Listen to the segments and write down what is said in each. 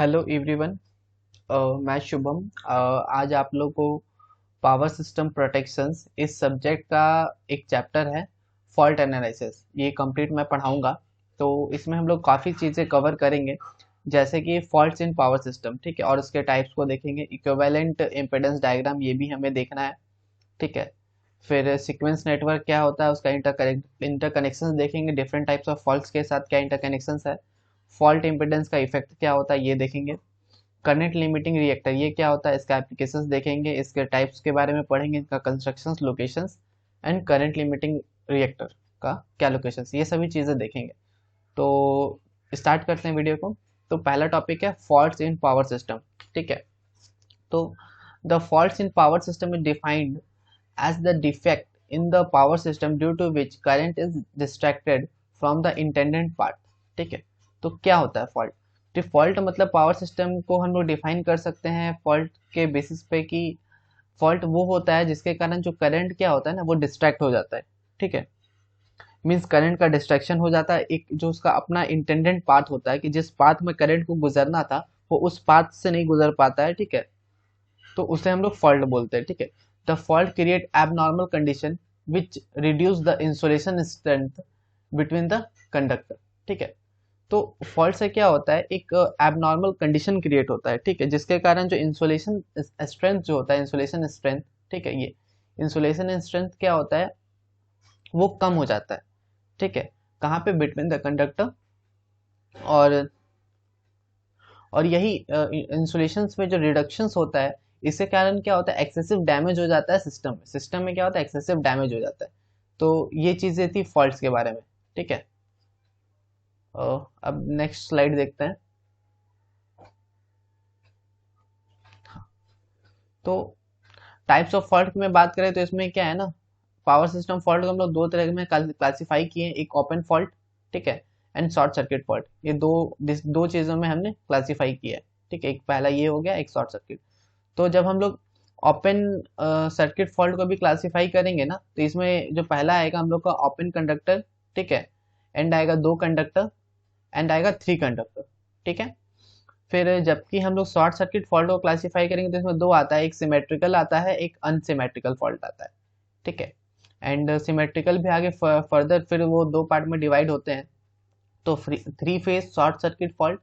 Hello everyone. मैं शुभम। आज आप लोग को पावर सिस्टम प्रोटेक्शंस इस सब्जेक्ट का एक चैप्टर है, फॉल्ट एनालिसिस, ये कंप्लीट मैं पढ़ाऊंगा। तो इसमें हम लोग काफ़ी चीज़ें कवर करेंगे, जैसे कि फॉल्ट्स इन पावर सिस्टम, ठीक है, और उसके टाइप्स को देखेंगे। इक्विवेलेंट इम्पेडेंस डायग्राम ये भी हमें देखना है, ठीक है। फिर सीक्वेंस नेटवर्क क्या होता है, उसका इंटरकनेक्शंस देखेंगे, डिफरेंट टाइप्स ऑफ फॉल्ट्स के साथ क्या इंटरकनेक्शंस है। फॉल्ट इम्पिडेंस का इफेक्ट क्या होता है ये देखेंगे। करंट लिमिटिंग रिएक्टर ये क्या होता है, इसका एप्लीकेशंस देखेंगे, इसके टाइप्स के बारे में पढ़ेंगे, इनका constructions, locations and current limiting reactor का क्या लोकेशंस, ये सभी चीज़ें देखेंगे। तो स्टार्ट करते हैं वीडियो को। तो पहला टॉपिक है फॉल्ट्स इन पावर सिस्टम, ठीक है। तो the faults in power system is defined as the defect in the power system due to which current is distracted from the intended path, ठीक है। तो क्या होता है फॉल्ट? डिफॉल्ट मतलब पावर सिस्टम को हम लोग डिफाइन कर सकते हैं फॉल्ट के बेसिस पे कि फॉल्ट वो होता है जिसके कारण जो करंट क्या होता है ना, वो डिस्ट्रैक्ट हो जाता है, ठीक है। मीन्स करंट का डिस्ट्रैक्शन हो जाता है, एक जो उसका अपना इंटेंडेड पाथ होता है कि जिस पाथ में करंट को गुजरना था वो उस पाथ से नहीं गुजर पाता है, ठीक है। तो उसे हम लोग फॉल्ट बोलते हैं, ठीक है। The fault create abnormal condition which reduce the insulation strength between the conductor, ठीक है। तो फॉल्ट से क्या होता है, एक एबनॉर्मल कंडीशन क्रिएट होता है, ठीक है, जिसके कारण जो इंसुलेशन स्ट्रेंथ जो होता है, इंसुलेशन स्ट्रेंथ, ठीक है, ये इंसुलेशन स्ट्रेंथ क्या होता है, वो कम हो जाता है, ठीक है। कहाँ पे? बिटवीन द कंडक्टर और यही इंसुलेशन में जो रिडक्शंस होता है, इसके कारण क्या होता है, एक्सेसिव डैमेज हो जाता है सिस्टम में। सिस्टम में क्या होता है, एक्सेसिव डैमेज हो जाता है। तो ये चीज़ें थी फॉल्ट्स के बारे में, ठीक है। अब नेक्स्ट स्लाइड देखते हैं। तो टाइप्स ऑफ फॉल्ट में बात करें तो इसमें क्या है ना, पावर सिस्टम फॉल्ट को हम लोग दो तरह में क्लासीफाई किए, एक ओपन फॉल्ट, ठीक है, एंड शॉर्ट सर्किट फॉल्ट। ये दो चीज़ों में हमने क्लासीफाई किया है, ठीक है। एक पहला ये हो गया, एक शॉर्ट सर्किट। तो जब हम लोग ओपन सर्किट फॉल्ट को भी क्लासीफाई करेंगे ना, तो इसमें जो पहला आएगा हम लोग का ओपन कंडक्टर, ठीक है, एंड आएगा दो कंडक्टर, एंड आएगा थ्री कंडक्टर, ठीक है। फिर जबकि हम लोग शॉर्ट सर्किट फॉल्ट को क्लासीफाई करेंगे तो इसमें दो आता है, एक सिमेट्रिकल आता है, एक अनसिमेट्रिकल फॉल्ट आता है, ठीक है। एंड सिमेट्रिकल भी आगे फर्दर फिर वो दो पार्ट में डिवाइड होते हैं। तो three phase short circuit fault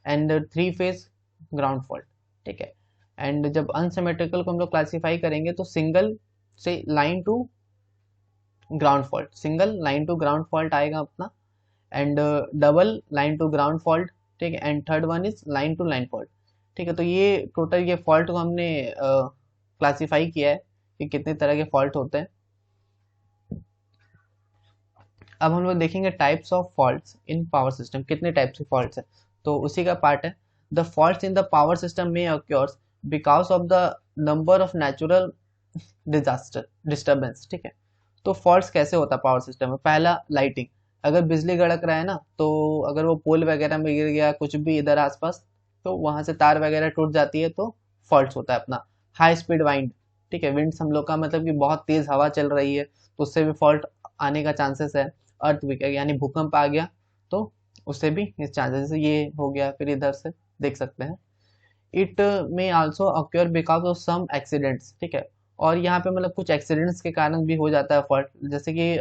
and three phase ground fault, ठीक है। एंड जब अनसिमेट्रिकल को हम लोग क्लासीफाई करेंगे तो सिंगल से line to ground fault, single line to ground fault आएगा अपना, and double line to ground fault, ठीक है, and third one is line to line fault, ठीक है। तो ये टोटल ये फॉल्ट को हमने क्लासीफाई किया है कि कितने तरह के फॉल्ट होते हैं। अब हम लोग देखेंगे types of faults in power system, कितने टाइप्स के फॉल्ट्स हैं, तो उसी का पार्ट है। The faults in the power system में occurs because of the number of natural disaster disturbance, ठीक है। तो फॉल्ट्स कैसे होता है पावर सिस्टम में? पहला, लाइटिंग। अगर बिजली गड़क रहा है ना, तो अगर वो पोल वगैरह में गिर गया कुछ भी इधर आसपास, तो वहां से तार वगैरह टूट जाती है, तो फॉल्ट्स होता है अपना। हाई स्पीड वाइंड, ठीक है, विंड्स हम लोग का मतलब कि बहुत तेज हवा चल रही है, तो उससे भी फॉल्ट आने का चांसेस है। अर्थक्वेक यानी भूकंप आ गया, तो उससे भी इस चांसेस, ये हो गया। फिर इधर से देख सकते हैं, it may also occur because of some accidents, ठीक है। और यहाँ पे मतलब कुछ एक्सीडेंट्स के कारण भी हो जाता है फॉल्ट, जैसे कि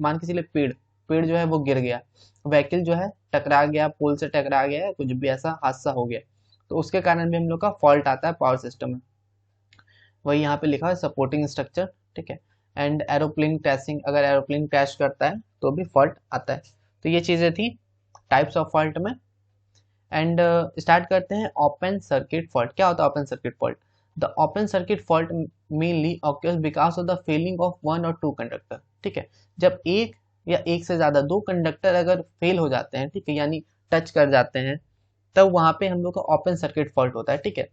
मान के चलिए पेड़ पेड़ जो है वो गिर गया, व्हीकल जो है टकरा गया, पोल से टकरा गया, कुछ भी ऐसा हादसा हो गया, तो उसके कारण भी हम लोग का फॉल्ट आता है पावर सिस्टम में। वही यहाँ पे लिखा है सपोर्टिंग स्ट्रक्चर, ठीक है। एंड एरोप्लेन क्रैशिंग, अगर एरोप्लेन क्रैश करता है तो भी फॉल्ट आता है। तो ये चीज़ें थी टाइप्स ऑफ फॉल्ट में। एंड स्टार्ट करते हैं ओपन सर्किट फॉल्ट। क्या होता है open circuit fault? The open circuit fault mainly occurs because of the failing of one और टू कंडक्टर, ठीक है। जब एक या एक से ज़्यादा दो कंडक्टर अगर फेल हो जाते हैं, ठीक है, यानी टच कर जाते हैं, तब वहाँ पे हम लोग का ओपन सर्किट फॉल्ट होता है, ठीक है।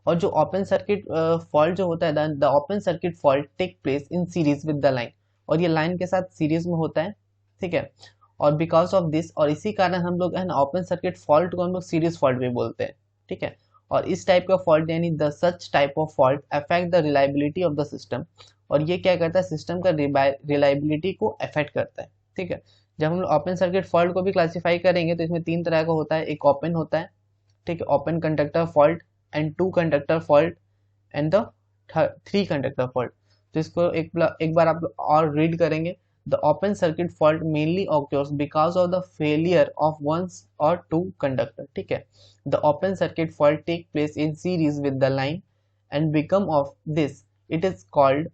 और जो ओपन सर्किट फॉल्ट जो होता है, the open circuit fault take place in series with the line, और ये लाइन के साथ सीरीज में होता है, ठीक है। और बिकॉज ऑफ दिस, और इसी कारण हम लोग है ना ओपन सर्किट फॉल्ट को हम लोग सीरीज फॉल्ट भी बोलते हैं, ठीक है। और इस टाइप का फॉल्ट यानी the such type of fault affect the reliability of the system, और ये क्या करता है, सिस्टम का रिलायबिलिटी को अफेक्ट करता है, ठीक है। जब हम लोग ओपन सर्किट फॉल्ट को भी क्लासीफाई करेंगे तो इसमें तीन तरह का होता है, एक ओपन होता है, ठीक है, open conductor fault and 2 conductor fault and the 3 conductor fault. तो इसको एक बार आप और रीड करेंगे। The open circuit fault mainly occurs because of the failure of one और 2 कंडक्टर। ठीक है, the open circuit fault take place in series with the line and because of this it is called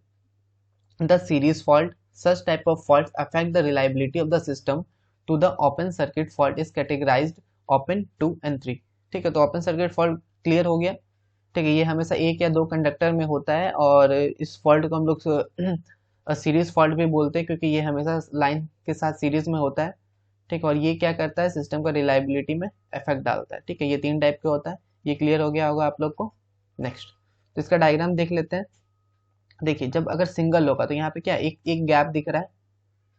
the series fault. Such type of faults affect the reliability of the system. To the open circuit fault is categorized open 2 and 3। ठीक है, तो open circuit fault clear हो गया। ठीक है, ये हमेशा एक या दो कंडक्टर में होता है और इस फॉल्ट को हम लोग सीरीज फॉल्ट भी बोलते हैं क्योंकि ये हमेशा लाइन के साथ सीरीज में होता है। ठीक है, और ये क्या करता है, सिस्टम का रिलायबिलिटी में इफेक्ट डालता है। ठीक है, ये 3 टाइप का होता है। ये क्लियर हो गया होगा आप लोग को। नेक्स्ट, तो इसका डायग्राम देख लेते हैं। देखिए, जब अगर सिंगल होगा तो यहाँ पे क्या एक गैप दिख रहा है।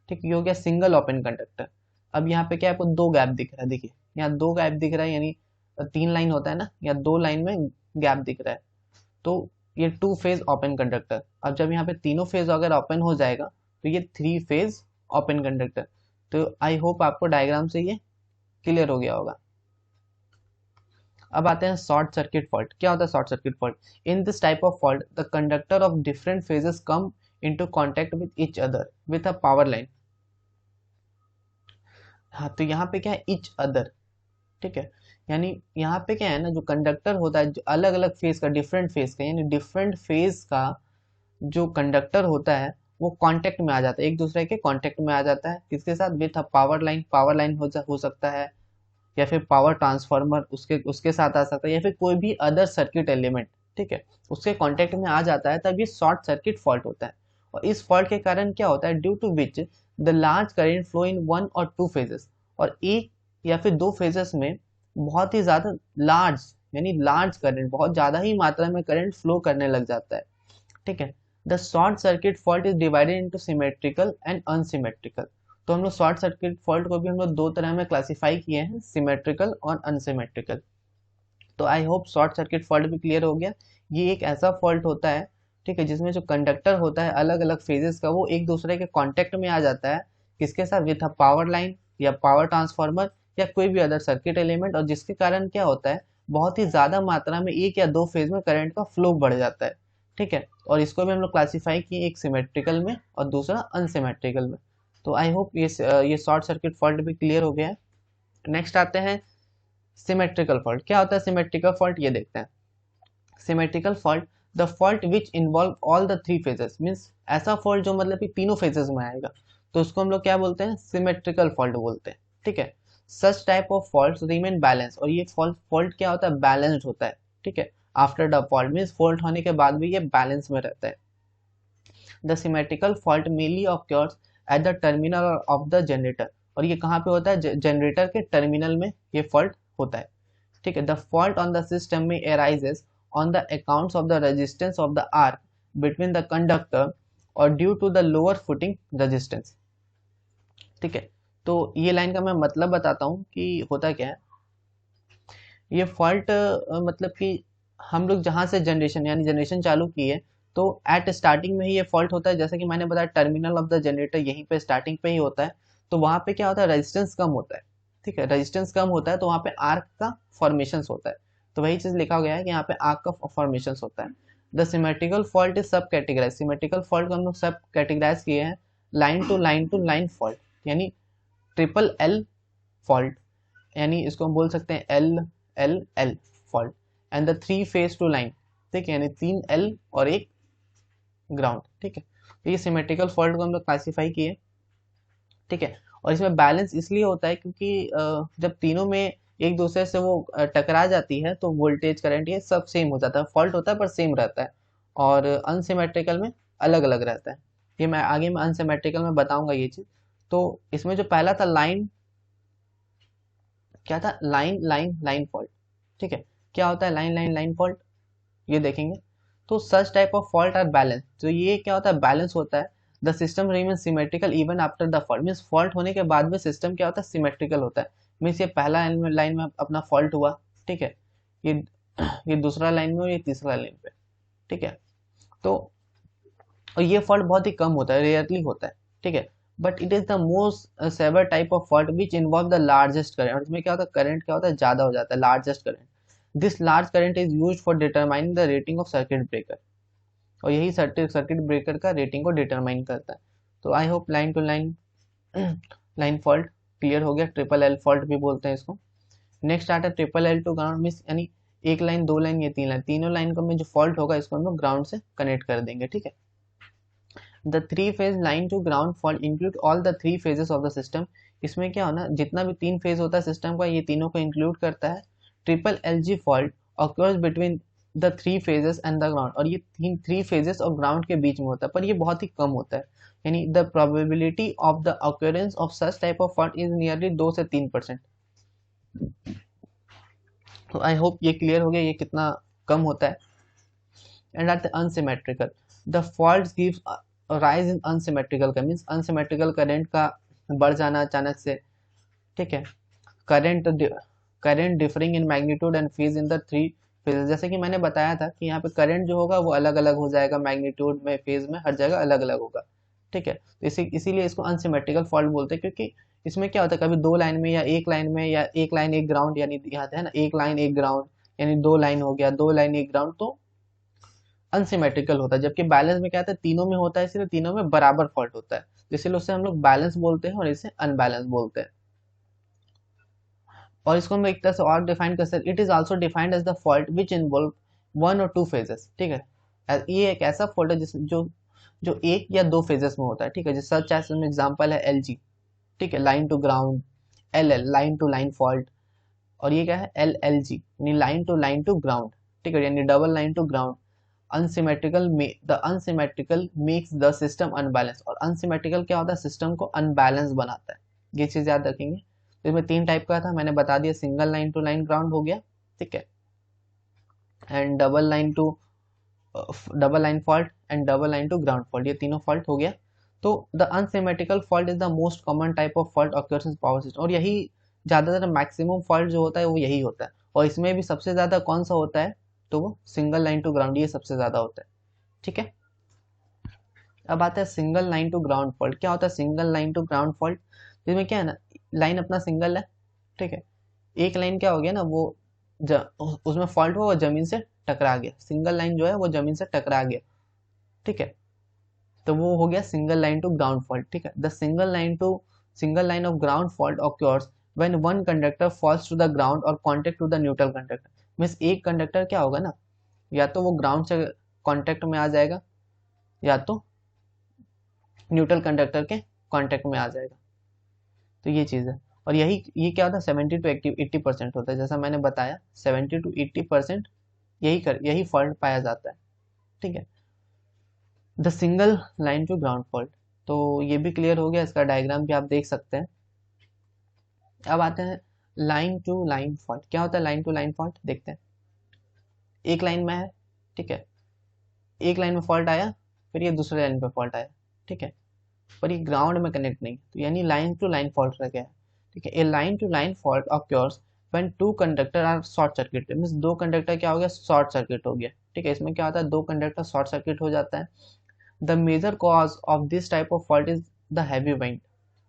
ठीक, ये हो गया सिंगल ओपन कंडक्टर। अब यहाँ पे क्या आपको 2 गैप दिख रहा है। देखिए, यहाँ 2 गैप दिख रहा है, यानी 3 लाइन होता है ना, या 2 लाइन में गैप दिख रहा है। तो ये 2 फेज ओपन कंडक्टर। अब जब यहाँ पे तीनों फेज अगर ओपन हो जाएगा तो ये 3 फेज ओपन कंडक्टर। तो आई होप आपको डायग्राम से ये क्लियर हो गया होगा। अब आते हैं शॉर्ट सर्किट फॉल्ट। क्या होता है short circuit fault? In this type of fault the conductor of different phases come into contact with each other with a power line. हाँ, तो यहाँ पे क्या है, ईच अदर। ठीक है, यानी यहाँ पे क्या है ना, जो कंडक्टर होता है जो अलग अलग फेज का, डिफरेंट फेज का, यानी डिफरेंट फेज का जो कंडक्टर होता है वो कांटेक्ट में आ जाता है, एक दूसरे के कांटेक्ट में आ जाता है। किसके साथ? With a power line. Power line हो सकता है, या फिर पावर ट्रांसफार्मर उसके उसके साथ आ सकता है, या फिर कोई भी अदर सर्किट एलिमेंट। ठीक है, उसके कांटेक्ट में आ जाता है, तब ये शॉर्ट सर्किट फॉल्ट होता है। और इस फॉल्ट के कारण क्या होता है, due to which the large current flow in 1 और 2 फेजेस, और एक या फिर 2 फेजेस में बहुत ही ज्यादा लार्ज, यानी लार्ज करंट, बहुत ज्यादा ही मात्रा में करंट फ्लो करने लग जाता है। ठीक है, the short circuit fault is divided into symmetrical and unsymmetrical. तो हम लोग शॉर्ट सर्किट फॉल्ट को भी हम लोग 2 तरह में क्लासिफाई किए हैं, सिमेट्रिकल और अनसिमेट्रिकल। तो I hope short circuit fault भी क्लियर हो गया। ये एक ऐसा फॉल्ट होता है, ठीक है, जिसमें जो कंडक्टर होता है अलग अलग फेजेस का, वो एक दूसरे के कांटेक्ट में आ जाता है। किसके साथ? विथ अ पावर लाइन या पावर ट्रांसफार्मर या कोई भी अदर सर्किट एलिमेंट, और जिसके कारण क्या होता है, बहुत ही ज्यादा मात्रा में एक या 2 फेज में करंट का फ्लो बढ़ जाता है। ठीक है, और इसको भी हम लोग क्लासीफाई किए, एक सिमेट्रिकल में और दूसरा अनसिमेट्रिकल में। तो आई होप ये शॉर्ट सर्किट फॉल्ट भी क्लियर हो गया है। नेक्स्ट आते हैं सिमेट्रिकल फॉल्ट। क्या होता है सिमेट्रिकल फॉल्ट, ये देखते हैं। Symmetrical fault, the fault which involve all the 3 phases, means ऐसा फॉल्ट जो मतलब कि तीनों फेजेस में आएगा, तो उसको हम लोग क्या बोलते हैं, सिमेट्रिकल फॉल्ट बोलते हैं। ठीक है, सच type of fault remain balance, और ये फॉल्ट क्या होता है, बैलेंस्ड होता है। ठीक है, after the fault means fault होने के बाद भी ये बैलेंस में रहता है। The symmetrical fault mainly occurs at the terminal of the generator, और ये कहाँ पे होता है, जनरेटर के टर्मिनल में ये फॉल्ट होता है। ठीक है, the fault on the system में arises on the accounts of the resistance of the arc between the conductor और due to the lower footing resistance. ठीक है, तो ये लाइन का मैं मतलब बताता हूँ कि होता क्या है। ये फॉल्ट मतलब कि हम लोग जहाँ से जनरेशन यानी जनरेशन चालू की है, तो एट स्टार्टिंग में ही ये फॉल्ट होता है। जैसे कि मैंने बताया, टर्मिनल ऑफ द जनरेटर यहीं पे स्टार्टिंग पे ही होता है, तो वहाँ पे क्या होता है, रेजिस्टेंस कम होता है। ठीक है, रेजिस्टेंस कम होता है तो वहाँ पे आर्क का फॉर्मेशन होता है। तो वही चीज लिखा गया है कि यहाँ पे आर्क का फॉर्मेशन होता है। द सिमेट्रिकल फॉल्ट इज सब कैटेगराइज। सिमेट्रिकल फॉल्ट को हम लोग सब कैटेगराइज किए हैं, लाइन टू लाइन फॉल्ट, यानी ट्रिपल एल फॉल्ट, यानी इसको हम बोल सकते हैं L L L fault, and the 3 phase two line. ठीक है, यानी 3 एल और एक ग्राउंड। ठीक है, तो ये सिमेट्रिकल फॉल्ट को हम लोग क्लासीफाई किए। ठीक है, और इसमें बैलेंस इसलिए होता है क्योंकि जब तीनों में एक दूसरे से वो टकरा जाती है तो वोल्टेज करंट ये सब सेम हो जाता है, फॉल्ट होता है पर सेम रहता है, और अनसिमेट्रिकल में अलग अलग रहता है। ये मैं आगे में अनसिमेट्रिकल में बताऊंगा ये चीज। तो इसमें जो पहला था लाइन, क्या था, लाइन लाइन लाइन फॉल्ट। ठीक है, क्या होता है लाइन लाइन लाइन फॉल्ट, ये देखेंगे। तो such type of fault are balance, तो ये क्या होता है, बैलेंस होता है। The system remain symmetrical even after the fault, means fault होने के बाद में सिस्टम क्या होता है, सिमेट्रिकल होता है। मीन्स ये पहला लाइन में अपना फॉल्ट हुआ, ठीक है, ये ये दूसरा लाइन में और ये तीसरा लाइन पे। ठीक है, तो और ये फॉल्ट बहुत ही कम होता है, रेयरली होता है। ठीक है, but it is the most severe type of fault which involve the largest current, और इसमें क्या होता है, करंट क्या होता है, ज्यादा हो जाता है, largest current. This large current is used for determining the rating of circuit breaker, और यही सर्किट ब्रेकर का रेटिंग को डिटरमाइन करता है। तो I hope line to line line fault clear हो गया, ट्रिपल एल फॉल्ट भी बोलते हैं इसको। नेक्स्ट आता है triple L two ground means यानी एक लाइन, दो लाइन या तीन लाइन, तीनों लाइन का में जो फॉल्ट होगा इसको हम लोग ग्राउंड से कनेक्ट कर देंगे, ठीक है। The three phase line to ground fault include all the three phases of the system, इसमें क्या होना, जितना भी तीन फेज होता है सिस्टम का ये तीनों को इंक्लूड करता है। Triple L G fault occurs between the three phases and the ground, और ये थ्री फेजेस और ग्राउंड के बीच में होता है, पर ये बहुत ही कम होता है, यानी the probability of the occurrence of such type of fault is nearly 2 से 3%। तो आई होप ये क्लियर हो गया ये कितना कम होता है। And at the unsymmetrical, the fault gives rise in unsymmetrical का मीन्स अनसिमेट्रिकल करंट का बढ़ जाना अचानक से, ठीक है। Current differing in magnitude and phase in the three phases, जैसे कि मैंने बताया था कि यहाँ पे करंट जो होगा वो अलग अलग हो जाएगा, मैग्नीट्यूड में, फेज में, हर जगह अलग अलग होगा, ठीक है। तो इसीलिए इसको अनसिमेट्रिकल फॉल्ट बोलते हैं, क्योंकि इसमें क्या होता है कभी दो लाइन में या एक लाइन में, या एक लाइन एक ग्राउंड, यानी यहाँ है ना एक लाइन एक ग्राउंड, यानी दो लाइन हो गया, दो लाइन एक ग्राउंड, तो अनसिमेट्रिकल होता है। जबकि बैलेंस में क्या होता है तीनों में होता है, इसलिए तीनों में बराबर फॉल्ट होता है, इसीलिए उससे हम लोग बैलेंस बोलते हैं और इसे अनबैलेंस बोलते हैं। और इसको हम एक तरह से और डिफाइन कर सकते हैं, it is also defined as the fault which involve one और टू फेजेस, ठीक है। ये एक ऐसा फॉल्ट है जिस जो एक या दो फेजेस में होता है, ठीक है। जैसे सच एज एग्जांपल है एल जी, ठीक है, line to ground, L L line to line fault, और ये क्या है एल एल जी यानी लाइन टू ग्राउंड, ठीक है, यानी double line to ground. Unsymmetrical the unsymmetrical makes the system unbalance, और अनसिमेट्रिकल क्या होता है सिस्टम को अनबैलेंस बनाता है, ये चीज याद रखेंगे। तो इसमें तीन टाइप का था मैंने बता दिया, single line to line ground हो गया, ठीक है, and double line fault and double line to ground fault, ये तीनों फॉल्ट हो गया। तो the unsymmetrical fault is the most common type of fault occurs in power system, और यही ज्यादातर मैक्सिमम फॉल्ट जो होता है वो यही होता है। और इसमें भी सबसे ज्यादा कौन सा होता है, तो वो सिंगल लाइन टू ग्राउंड, ये सबसे ज्यादा होता है, ठीक है। अब आता है single line to ground fault. क्या होता है single line to ground fault, इसमें क्या है ना, लाइन अपना सिंगल है, ठीक है, एक लाइन क्या हो गया ना वो उसमें फॉल्ट हुआ, वो जमीन से टकरा गया, सिंगल लाइन जो है वो जमीन से टकरा गया, ठीक है, तो वो हो गया single line to ground fault, ठीक है। The single line of ground fault occurs when one conductor falls to the ground और contact to the neutral conductor, means एक कंडक्टर क्या होगा ना, या तो वो ग्राउंड से कॉन्टेक्ट में आ जाएगा या तो न्यूट्रल कंडक्टर के कॉन्टेक्ट में आ जाएगा, तो ये चीज़ है। और ये क्या होता है 70 to 80% होता है, जैसा मैंने बताया 70 to 80% यही फॉल्ट पाया जाता है, ठीक है। The single line to ground fault, तो ये भी क्लियर हो गया, इसका डायग्राम भी आप देख सकते हैं। अब आते हैं लाइन टू लाइन फॉल्ट। क्या होता है लाइन टू लाइन फॉल्ट, देखते हैं। एक लाइन में है, ठीक है, एक लाइन में फॉल्ट आया, फिर ये दूसरे लाइन पे फॉल्ट आया, ठीक है, पर ये ग्राउंड में कनेक्ट नहीं, तो यानी लाइन टू लाइन फॉल्ट रह गया है, ठीक है। A line to line fault occurs when two conductor are short circuit, means दो कंडक्टर क्या हो गया, शॉर्ट सर्किट हो गया, ठीक है। इसमें क्या होता है दो कंडक्टर शॉर्ट सर्किट हो जाता है। The major cause of this type of fault is the heavy wind,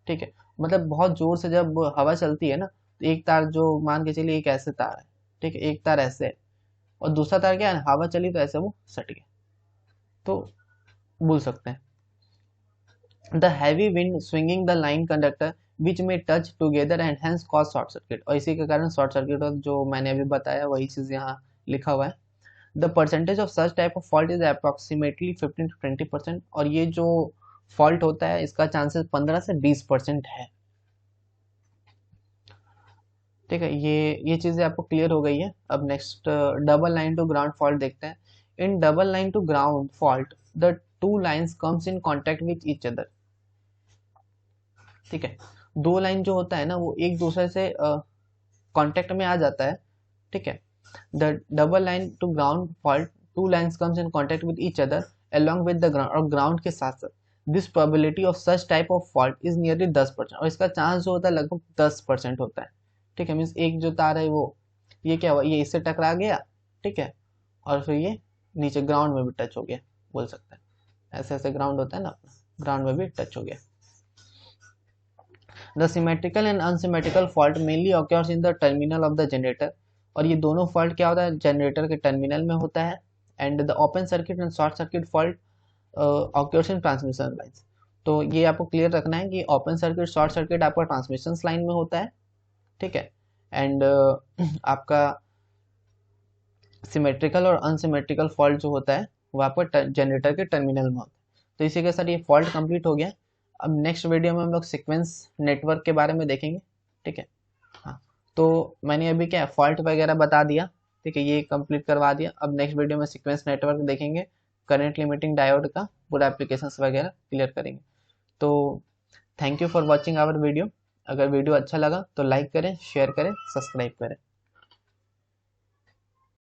ठीक है, मतलब बहुत जोर से जब हवा चलती है ना, तो एक तार जो मान के चलिए एक ऐसे तार है, ठीक है, एक तार ऐसे है, और दूसरा तार क्या है हवा चली तो ऐसे वो सट गया, तो बोल सकते हैं the heavy wind swinging the line conductor which में touch together and hence cause short circuit, और इसी के कारण शॉर्ट सर्किट जो मैंने अभी बताया वही चीज यहाँ लिखा हुआ है। The percentage of such type of fault is approximately 15 to 20%, और ये जो फॉल्ट होता है इसका चांसेस 15 से 20% है, ठीक है। ये चीजें आपको क्लियर हो गई है। अब next double line to ground fault देखते हैं। In double line to ground fault the two lines comes in contact with each other, ठीक है, दो लाइन जो होता है ना वो एक दूसरे से कांटेक्ट में आ जाता है, ठीक है। The double line to ground fault two lines comes in contact with each other along with the ground, और ग्राउंड के साथ साथ this probability of such type of fault is nearly 10%, और इसका चांस जो होता है लगभग 10% होता है, ठीक है। मीन्स एक जो तार है वो ये क्या हुआ, ये इससे टकरा गया, ठीक है, और फिर ये नीचे ग्राउंड में भी टच हो गया, बोल सकते हैं ऐसे ऐसे ग्राउंड होता है ना अपना, ग्राउंड में भी टच हो गया। The symmetrical and unsymmetrical fault mainly occurs in the terminal of the generator, और ये दोनों फॉल्ट क्या होता है, जनरेटर के टर्मिनल में होता है। And the open circuit and short circuit fault occurs in transmission lines. तो ये आपको क्लियर रखना है कि ओपन सर्किट शॉर्ट सर्किट आपका ट्रांसमिशन लाइन में होता है, ठीक है। एंड आपका सिमेट्रिकल और अनसिमेट्रिकल फॉल्ट जो होता है वो आपका जनरेटर के टर्मिनल में होता है। तो इसी के साथ ये फॉल्ट कंप्लीट हो गया। अब नेक्स्ट वीडियो में हम लोग सीक्वेंस नेटवर्क के बारे में देखेंगे, ठीक है। हाँ, तो मैंने अभी क्या फॉल्ट वगैरह बता दिया, ठीक है, ये कंप्लीट करवा दिया। अब नेक्स्ट वीडियो में सीक्वेंस नेटवर्क देखेंगे, करंट लिमिटिंग डायोड का पूरा एप्लीकेशंस वगैरह क्लियर करेंगे। तो thank you for watching our video. अगर वीडियो अच्छा लगा तो लाइक करें, शेयर करें, सब्सक्राइब करें।